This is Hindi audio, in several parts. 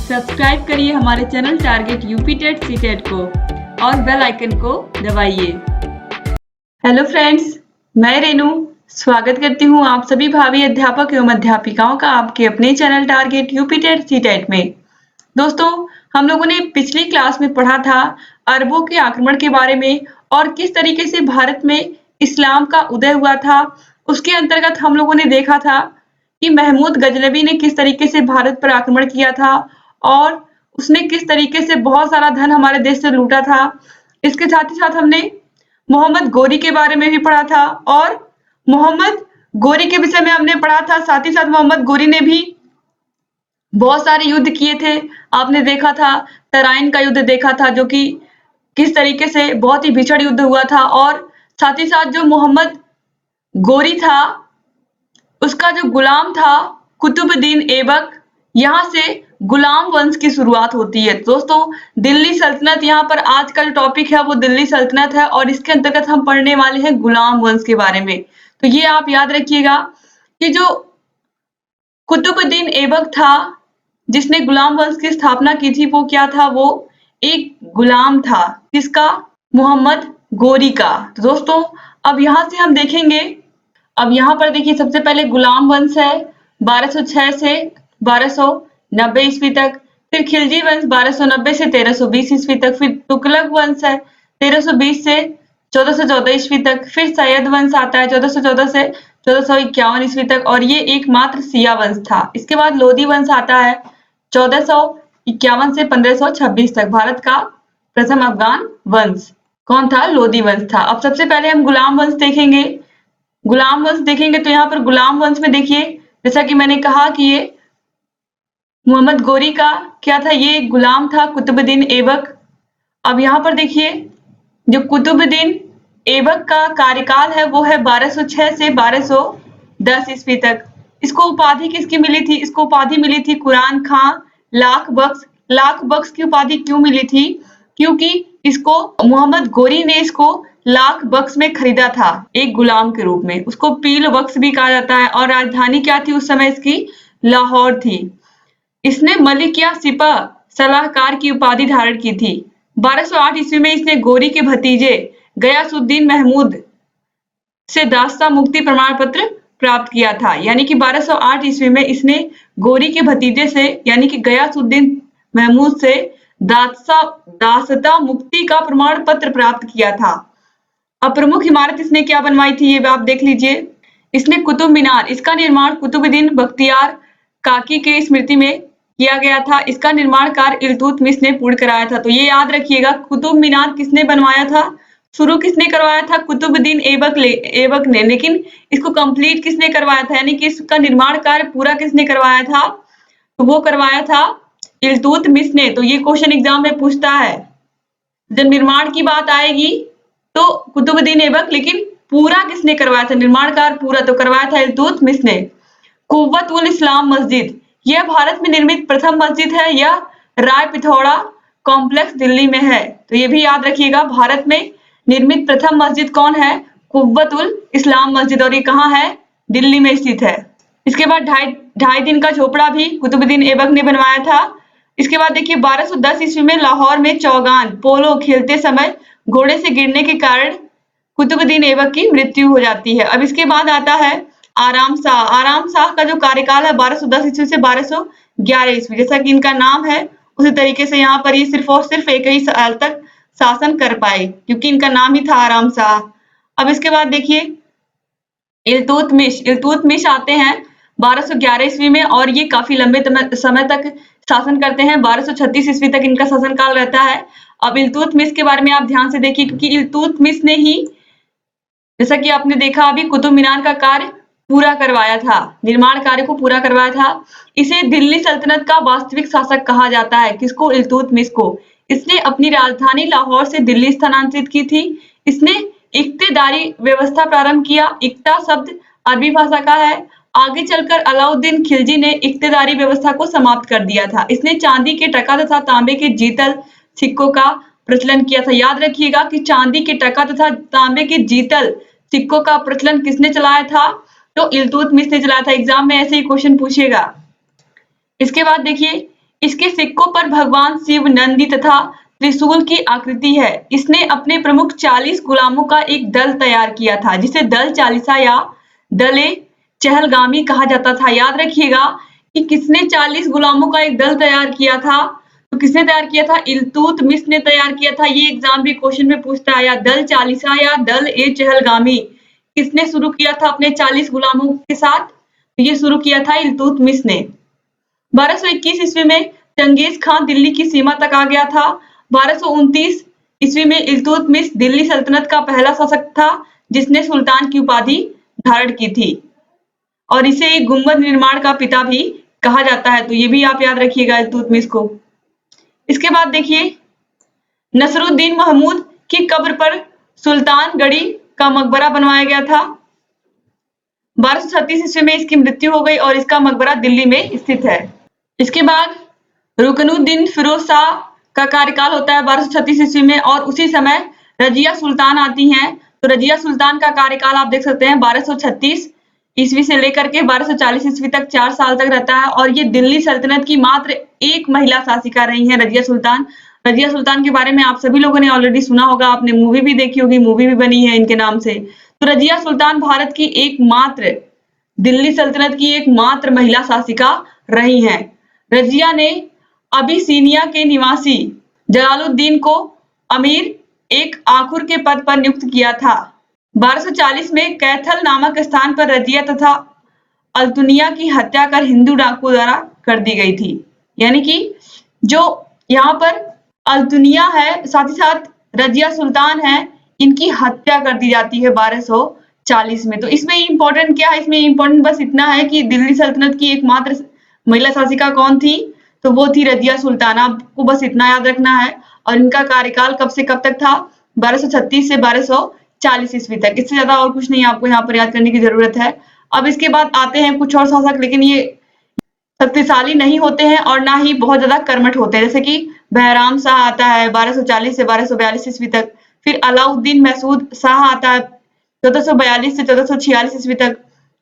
सब्सक्राइब करिए हमारे channel target UP TET CTET को और बेल आइकन को दबाइए। हेलो फ्रेंड्स, मैं रेनू स्वागत करती हूँ आप सभी भावी अध्यापक एवं अध्यापिकाओं का आपके अपने channel target UP TET CTET में। दोस्तों, हम लोगों ने पिछली क्लास में पढ़ा था अरबों के आक्रमण के बारे में और किस तरीके से भारत में इस्लाम का उदय हुआ था। उसके अंतर्गत हम लोगों ने देखा था कि महमूद गजनवी ने किस तरीके से भारत पर आक्रमण किया था और उसने किस तरीके से बहुत सारा धन हमारे देश से लूटा था। इसके साथ ही साथ हमने मोहम्मद गोरी के बारे में भी पढ़ा था और मोहम्मद गोरी के विषय में हमने पढ़ा था। साथ ही साथ मोहम्मद गोरी ने भी बहुत सारे युद्ध किए थे। आपने देखा था तराइन का युद्ध देखा था, जो कि किस तरीके से बहुत ही भीषण युद्ध हुआ था। और साथ ही साथ जो मोहम्मद गोरी था उसका जो गुलाम था कुतुबुद्दीन ऐबक, यहाँ से गुलाम वंश की शुरुआत होती है। दोस्तों, दिल्ली सल्तनत, यहाँ पर आज का जो टॉपिक है वो दिल्ली सल्तनत है और इसके अंतर्गत हम पढ़ने वाले हैं गुलाम वंश के बारे में। तो ये आप याद रखिएगा कि जो कुतुबुद्दीन ऐबक था जिसने गुलाम वंश की स्थापना की थी, वो क्या था? वो एक गुलाम था। किसका? मोहम्मद गोरी का। तो दोस्तों, अब यहाँ से हम देखेंगे, अब यहाँ पर देखिए सबसे पहले गुलाम वंश है 1206 से 1290 ईस्वी तक, फिर खिलजी वंश 1290 से 1320 ईस्वी तक, फिर तुगलक वंश है 1320 से 1414 ईस्वी तक, फिर सैयद वंश आता है 1414 से 1451 ईस्वी तक और ये एकमात्र शिया वंश था। इसके बाद लोधी वंश आता है 1451 से 1526 तक, भारत का प्रथम अफगान वंश कौन था? लोधी वंश था। अब सबसे पहले हम गुलाम वंश देखेंगे। गुलाम वंश देखेंगे तो यहाँ पर गुलाम वंश में देखिए, जैसा कि मैंने कहा कि ये मोहम्मद गोरी का क्या था? ये गुलाम था कुतुबुद्दीन ऐबक। अब यहाँ पर देखिए जो कुतुबुद्दीन ऐबक का कार्यकाल है वो है 1206 से 1210 ईस्वी तक। इसको उपाधि किसकी मिली थी? इसको उपाधि मिली थी कुरान खां लाख बख्श। लाख बख्श की उपाधि क्यों मिली थी? क्योंकि इसको मोहम्मद गोरी ने इसको लाख बख्श में खरीदा था एक गुलाम के रूप में। उसको पील बख्श भी कहा जाता है और राजधानी क्या थी उस समय इसकी? लाहौर थी। इसने मलिक या सिपह सलाहकार की उपाधि धारण की थी। 1208 ईस्वी में इसने गोरी के भतीजे गयासुद्दीन महमूद से दास्ता मुक्ति प्रमाण पत्र प्राप्त किया था। यानी कि 1208 ईस्वी में इसने गोरी के भतीजे से यानी कि गयासुद्दीन महमूद से दास्ता मुक्ति का प्रमाण पत्र प्राप्त किया था। अब प्रमुख इमारत इसने क्या बनवाई थी ये आप देख लीजिए। इसने कुतुब मीनार, इसका निर्माण कुतुबुद्दीन बख्तियार काकी के स्मृति में किया गया था। इसका निर्माण कार्य इल्तुतमिश ने पूर्ण कराया था। तो ये याद रखिएगा, कुतुब मीनार किसने बनवाया था? शुरू किसने करवाया था? कुतुबुद्दीन ऐबक ने। लेकिन इसको कंप्लीट किसने करवाया था, यानी कि इसका निर्माण कार्य पूरा किसने करवाया था? तो वो करवाया था इल्तुतमिश ने। तो ये क्वेश्चन एग्जाम में पूछता है, जब निर्माण की बात आएगी तो कुतुबुद्दीन ऐबक, लेकिन पूरा किसने करवाया था? निर्माण कार्य पूरा तो करवाया था इल्तुतमिश ने। कुव्वत उल इस्लाम मस्जिद, यह भारत में निर्मित प्रथम मस्जिद है। यह राय पिथौरा कॉम्प्लेक्स दिल्ली में है। तो ये भी याद रखिएगा, भारत में निर्मित प्रथम मस्जिद कौन है? कुव्वत उल इस्लाम मस्जिद, और ये कहाँ है? दिल्ली में स्थित है। इसके बाद ढाई दिन का झोपड़ा भी कुतुबुद्दीन ऐबक ने बनवाया था। इसके बाद देखिए 1210 ईस्वी में लाहौर में चौगान पोलो खेलते समय घोड़े से गिरने के कारण कुतुबुद्दीन ऐबक की मृत्यु हो जाती है। अब इसके बाद आता है आराम शाह। आराम शाह का जो कार्यकाल है 1210 ईस्वी से 1211 ईस्वी। जैसा कि इनका नाम है उसी तरीके से यहाँ पर ये सिर्फ और सिर्फ एक ही साल तक शासन कर पाए, क्योंकि इनका नाम ही था आराम शाह। अब इसके बाद देखिए इल्तुतमिश आते हैं 1211 ईस्वी में और ये काफी लंबे समय तक शासन करते हैं। 1236 ईस्वी तक इनका शासनकाल रहता है। अब इल्तुतमिश के बारे में आप ध्यान से देखिए, क्योंकि इल्तुतमिश ने ही, जैसा कि आपने देखा अभी, कुतुब मीनार का कार्य पूरा करवाया था, निर्माण कार्य को पूरा करवाया था। इसे दिल्ली सल्तनत का वास्तविक शासक कहा जाता है। किसको? इल्तुतमिश को। इसने अपनी राजधानी लाहौर से दिल्ली स्थानांतरित की थी। इसने इक्तेदारी व्यवस्था प्रारंभ किया। इक्ता शब्द अरबी भाषा का है। आगे चलकर अलाउद्दीन खिलजी ने इक्तेदारी व्यवस्था को समाप्त कर दिया था। इसने चांदी के टका तथा तांबे के जीतल सिक्कों का प्रचलन किया था। याद रखिएगा कि चांदी के टका तथा तांबे के जीतल सिक्कों का प्रचलन किसने चलाया था? तो इल्तुतमिश ने चलाया था। एग्जाम में ऐसे ही क्वेश्चन पूछेगा। इसके बाद देखिए इसके सिक्कों ऊपर भगवान शिव, नंदी तथा त्रिशूल की आकृति है। इसने अपने प्रमुख 40 गुलामों का एक दल तैयार किया था, जिसे दल चालीसा या दले चहलगामी कहा जाता था। याद रखिएगा कि किसने 40 गुलामों का एक दल तैयार किया था, तो किसने तैयार किया था? इल्तुतमिश ने तैयार किया था। ये एग्जाम भी क्वेश्चन में पूछता है, या दल चालीसा या दल ए चहलगामी किसने शुरू किया था अपने 40 गुलामों के साथ? ये शुरू किया था इल्तुतमिश ने। 1221 ईस्वी में चंगेज खान दिल्ली की सीमा तक आ गया था। 1229 ईस्वी में इल्तुतमिश दिल्ली सल्तनत का पहला शासक था जिसने सुल्तान की उपाधि धारण की थी, और इसे एक गुंबद निर्माण का पिता भी कहा जाता है। तो ये भी आप याद रखिएगा इल्तुतमिश को। इसके बाद देखिए, नसरुद्दीन महमूद की कब्र पर सुल्तानगढ़ी का मकबरा बनवाया गया था। 1236 ईस्वी में इसकी मृत्यु हो गई और इसका मकबरा दिल्ली में स्थित है। इसके बाद रुकनुद्दीन फिरोज शाह का कार्यकाल होता है 1236 ईस्वी में, और उसी समय रजिया सुल्तान आती हैं। तो रजिया सुल्तान का कार्यकाल आप देख सकते हैं 1236 ईस्वी से लेकर के 1240 ईस्वी तक 4 साल तक रहता है, और ये दिल्ली सल्तनत की मात्र एक महिला शासिका रही हैं, रजिया सुल्तान। रजिया सुल्तान के बारे में आप सभी लोगों ने ऑलरेडी सुना होगा, आपने मूवी भी देखी होगी, मूवी भी बनी है इनके नाम से। तो रजिया सुल्तान भारत की एकमात्र, दिल्ली सल्तनत की एकमात्र महिला शासिका रही हैं। रजिया ने अबिसिनिया के निवासी जलालुद्दीन को अमीर एक आखुर के पद पर नियुक्त किया था। 1240 में कैथल नामक स्थान पर रजिया तथा अल्तुनिया की हत्या कर हिंदू डाकुओं द्वारा कर दी गई थी। यानी कि जो यहाँ पर अल्तुनिया है, साथ ही साथ रजिया सुल्तान है, इनकी हत्या कर दी जाती है 1240 में। तो इसमें इम्पोर्टेंट क्या है? इसमें इम्पोर्टेंट बस इतना है कि दिल्ली सल्तनत की एकमात्र महिला शासिका कौन थी? तो वो थी रजिया सुल्तान। आपको बस इतना याद रखना है। और इनका कार्यकाल कब से कब तक था? 1236 से 1240 ईस्वी तक। इससे ज्यादा और कुछ नहीं आपको यहाँ पर याद करने की जरूरत है। अब इसके बाद आते हैं कुछ और शासक, लेकिन ये शक्तिशाली नहीं होते हैं और ना ही बहुत ज्यादा कर्मठ होते हैं। जैसे कि बहराम शाह आता है 1240 से 1242 ईस्वी तक। फिर अलाउद्दीन महसूद शाह आता है 1442 से 1446 ईस्वी तक।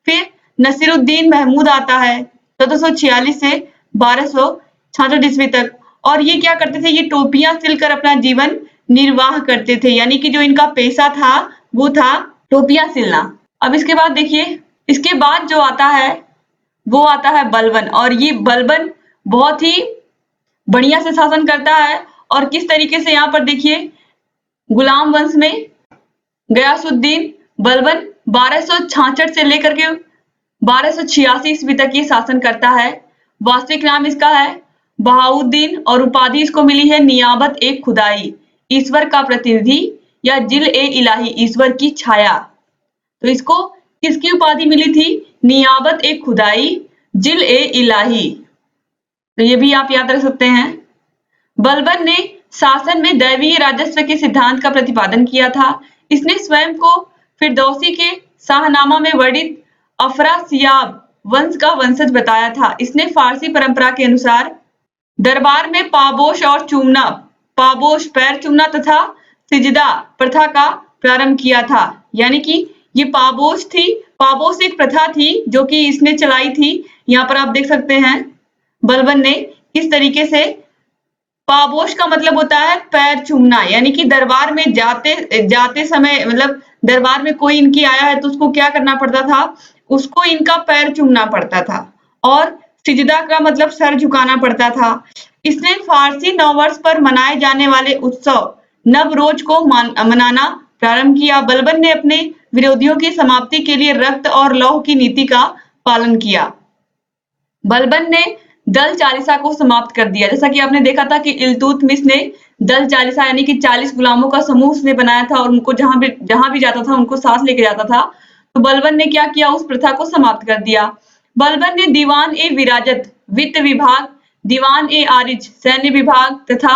फिर नसीरुद्दीन महमूद आता है 1446 से 1266 ईस्वी तक। और ये क्या करते थे? ये टोपियां सिलकर अपना जीवन निर्वाह करते थे। यानी कि जो इनका पेशा था वो था टोपियां सिलना। अब इसके बाद देखिए, इसके बाद जो आता है वो आता है बलबन। और ये बलबन बहुत ही बढ़िया से शासन करता है। और किस तरीके से, यहाँ पर देखिए, गुलाम वंश में गयासुद्दीन बलबन 1266 से लेकर के 1286 ईस्वी तक ये शासन करता है। वास्तविक नाम इसका है बहाउद्दीन, और उपाधि इसको मिली है नियाबत ए खुदाई, ईश्वर का प्रतिनिधि, या जिल ए इलाही, ईश्वर की छाया। तो इसको किसकी उपाधि मिली थी? नियाबत ए खुदाई, जिल ए इलाही। तो ये भी आप याद रख सकते हैं। बलबन ने शासन में दैवीय राजस्व के सिद्धांत का प्रतिपादन किया था। इसने स्वयं को फिरदौसी के शाहनामा में वर्णित अफरासियाब वंश का वंशज बताया था। इसने फारसी परंपरा के अनुसार दरबार में पाबोश और चूमना, पाबोश पैर चूमना तथा सिजदा प्रथा का प्रारंभ किया था। यानी कि ये पाबोश थी, पाबोश एक प्रथा थी जो कि इसने चलाई थी। यहाँ पर आप देख सकते हैं बलबन ने किस तरीके से, पाबोश का मतलब होता है पैर चूमना। यानी कि दरबार में जाते समय, मतलब दरबार में कोई इनकी आया है तो उसको क्या करना पड़ता था? उसको इनका पैर चूमना पड़ता था। और सिजदा का मतलब सर झुकाना पड़ता था। इसने फारसी नववर्ष पर मनाए जाने वाले उत्सव नवरोज को मनाना प्रारंभ किया। बलबन ने अपने विरोधियों की समाप्ति के लिए रक्त और लौह की नीति का पालन किया। बलबन ने दल चालीसा को समाप्त कर दिया। जैसा कि आपने देखा था कि इल्तुतमिश ने दल चालीसा यानी कि 40 गुलामों का समूह उसने बनाया था, और उनको जहां भी जाता था उनको साथ लेके जाता था। तो बलबन ने क्या किया? उस प्रथा को समाप्त कर दिया। बलबन ने दीवान ए विराजत वित्त विभाग, दीवान ए आरिज सैन्य विभाग तथा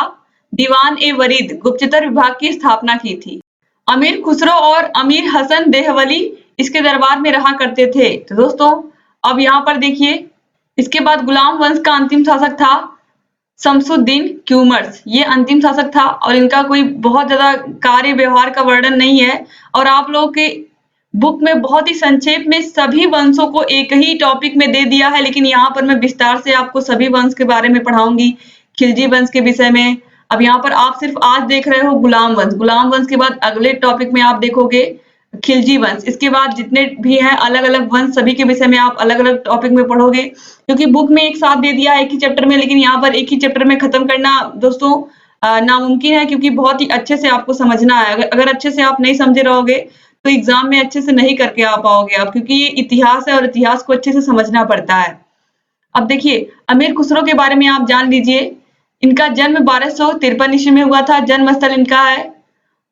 दीवान ए वरीद गुप्तचर विभाग की स्थापना की थी। अमीर खुसरो और अमीर हसन देहवली इसके दरबार में रहा करते थे। तो दोस्तों अब यहाँ पर देखिए, इसके बाद गुलाम वंश का अंतिम शासक था शमसुद्दीन क्यूमर्स। ये अंतिम शासक था और इनका कोई बहुत ज्यादा कार्य व्यवहार का वर्णन नहीं है। और आप लोगों के बुक में बहुत ही संक्षेप में सभी वंशों को एक ही टॉपिक में दे दिया है, लेकिन यहाँ पर मैं विस्तार से आपको सभी वंश के बारे में पढ़ाऊंगी खिलजी वंश के विषय में। अब यहाँ पर आप सिर्फ आज देख रहे हो गुलाम वंश, गुलाम वंश के बाद अगले टॉपिक में आप देखोगे खिलजी वंश। इसके बाद जितने भी हैं अलग अलग वंश, सभी के विषय में आप अलग अलग टॉपिक में पढ़ोगे, क्योंकि बुक में एक साथ दे दिया है एक ही चैप्टर में, लेकिन यहाँ पर एक ही चैप्टर में खत्म करना दोस्तों नामुमकिन है, क्योंकि बहुत ही अच्छे से आपको समझना है। अगर अच्छे से आप नहीं समझे रहोगे तो एग्जाम में अच्छे से नहीं करके आ पाओगे आप, क्योंकि ये इतिहास है और इतिहास को अच्छे से समझना पड़ता है। अब देखिए अमीर खुसरो के बारे में आप जान लीजिए। इनका जन्म 1253 ईस्वी में हुआ था। जन्म स्थल इनका है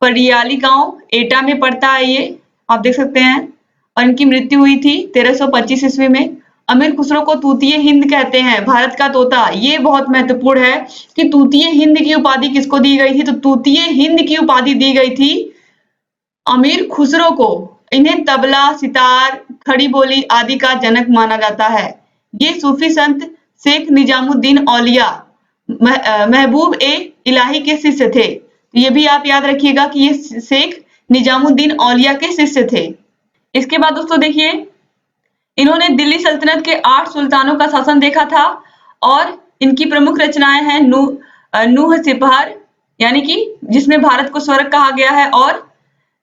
पडियाली गांव, एटा में पड़ता है ये, आप देख सकते हैं। और इनकी मृत्यु हुई थी 1325 ईस्वी में। अमीर खुसरो को तूतीय हिंद कहते हैं, भारत का तोता। ये बहुत महत्वपूर्ण है कि तूतीय हिंद की उपाधि किसको दी गई थी, तो तूतीय हिंद की उपाधि दी गई थी अमीर खुसरो को। इन्हें तबला, सितार, खड़ी बोली आदि का जनक माना जाता है। ये सूफी संत शेख निजामुद्दीन औलिया महबूब ए इलाही के शिष्य थे। ये भी आप याद रखिएगा कि ये शेख निजामुद्दीन औलिया के शिष्य थे। इसके बाद दोस्तों देखिए, इन्होंने दिल्ली सल्तनत के 8 सुल्तानों का शासन देखा था और इनकी प्रमुख रचनाएं हैं नूह सिपहर, यानी कि जिसमें भारत को स्वर्ग कहा गया है, और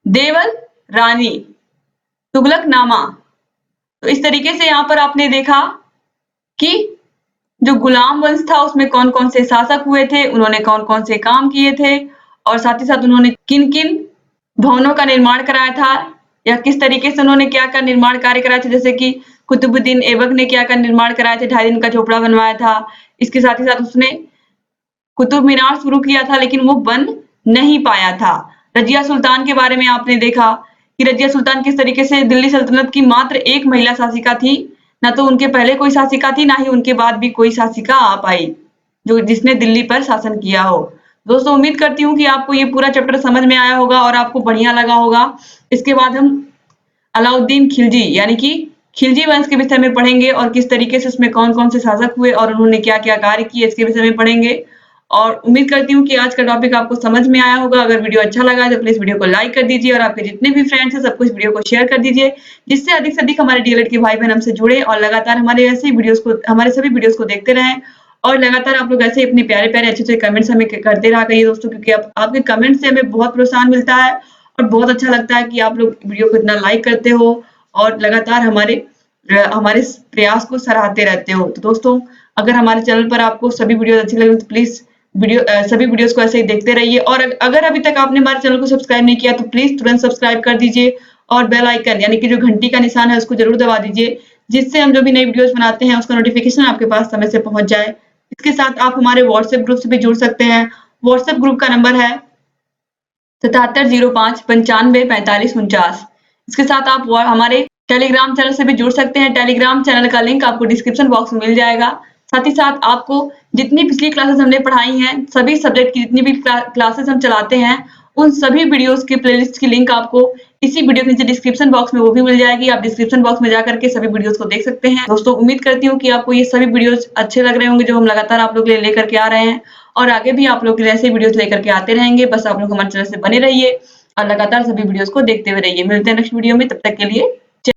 देवल रानी, तुगलकनामा। तो इस तरीके से यहाँ पर आपने देखा कि जो गुलाम वंश था उसमें कौन कौन से शासक हुए थे, उन्होंने कौन कौन से काम किए थे, और साथ ही साथ उन्होंने किन किन भवनों का निर्माण कराया था, या किस तरीके से उन्होंने क्या क्या निर्माण कार्य कराए थे। जैसे कि कुतुबुद्दीन ऐबक ने क्या क्या निर्माण कराए थे, 2.5 दिन का झोपड़ा बनवाया था। इसके साथ ही साथ उसने कुतुब मीनार शुरू किया था, लेकिन वो बन नहीं पाया था। रजिया सुल्तान के बारे में आपने देखा कि रजिया सुल्तान किस तरीके से दिल्ली सल्तनत की मात्र एक महिला शासिका थी। ना तो उनके पहले कोई शासिका थी, ना ही उनके बाद भी कोई शासिका आ पाई जो जिसने दिल्ली पर शासन किया हो। दोस्तों उम्मीद करती हूँ कि आपको ये पूरा चैप्टर समझ में आया होगा और आपको बढ़िया लगा होगा। इसके बाद हम अलाउद्दीन खिलजी यानी कि खिलजी वंश के विषय में पढ़ेंगे और किस तरीके से उसमें कौन कौन से शासक हुए और उन्होंने क्या क्या कार्य किए, इसके विषय में पढ़ेंगे। और उम्मीद करती हूँ कि आज का टॉपिक आपको समझ में आया होगा। अगर वीडियो अच्छा लगा है तो प्लीज वीडियो को लाइक कर दीजिए और आपके जितने भी फ्रेंड्स हैं सबको इस वीडियो को शेयर कर दीजिए, जिससे अधिक से अधिक हमारे डीएलएड के भाई बहन हमसे जुड़े और लगातार हमारे ऐसे वीडियोस को, हमारे सभी वीडियोस को देखते रहें। और लगातार आप लोग ऐसे अपने प्यारे प्यारे अच्छे अच्छे कमेंट्स हमें करते रहा करिए दोस्तों, क्योंकि आपके कमेंट से हमें बहुत प्रोत्साहन मिलता है और बहुत अच्छा लगता है कि आप लोग वीडियो को इतना लाइक करते हो और लगातार हमारे प्रयास को सराहते रहते हो। तो दोस्तों अगर हमारे चैनल पर आपको सभी वीडियो अच्छी लगे तो प्लीज सभी वीडियोस को ऐसे ही देखते रहिए। और अगर अभी तक आपने हमारे चैनल को सब्सक्राइब नहीं किया तो प्लीज तुरंत सब्सक्राइब कर दीजिए और बेल आइकन यानी कि जो घंटी का निशान है उसको जरूर दबा दीजिए, जिससे हम जो भी नई वीडियोस बनाते हैं उसका नोटिफिकेशन आपके पास समय से पहुंच जाए। इसके साथ आप हमारे व्हाट्सएप ग्रुप से भी जुड़ सकते हैं। व्हाट्सएप ग्रुप का नंबर है 7705954549। इसके साथ आप हमारे टेलीग्राम चैनल से भी जुड़ सकते हैं। टेलीग्राम चैनल का लिंक आपको डिस्क्रिप्शन बॉक्स में मिल जाएगा। साथ ही साथ आपको जितनी पिछली क्लासेस हमने पढ़ाई हैं, सभी सब्जेक्ट की जितनी भी क्लासेस हम चलाते हैं, उन सभी वीडियोस की प्लेलिस्ट की लिंक आपको इसी वीडियो के नीचे डिस्क्रिप्शन बॉक्स में वो भी मिल जाएगी। आप डिस्क्रिप्शन बॉक्स में जाकर के सभी वीडियोस को देख सकते हैं। दोस्तों उम्मीद करती हूँ कि आपको ये सभी वीडियोस अच्छे लग रहे होंगे जो हम लगातार आप लोग लेकर के आ रहे हैं, और आगे भी आप लोग ऐसे वीडियोस लेकर के आते रहेंगे। बस आप लोग हमारे चैनल से बने रहिए और लगातार सभी वीडियोस को देखते हुए रहिए। मिलते हैं नेक्स्ट वीडियो में, तब तक के लिए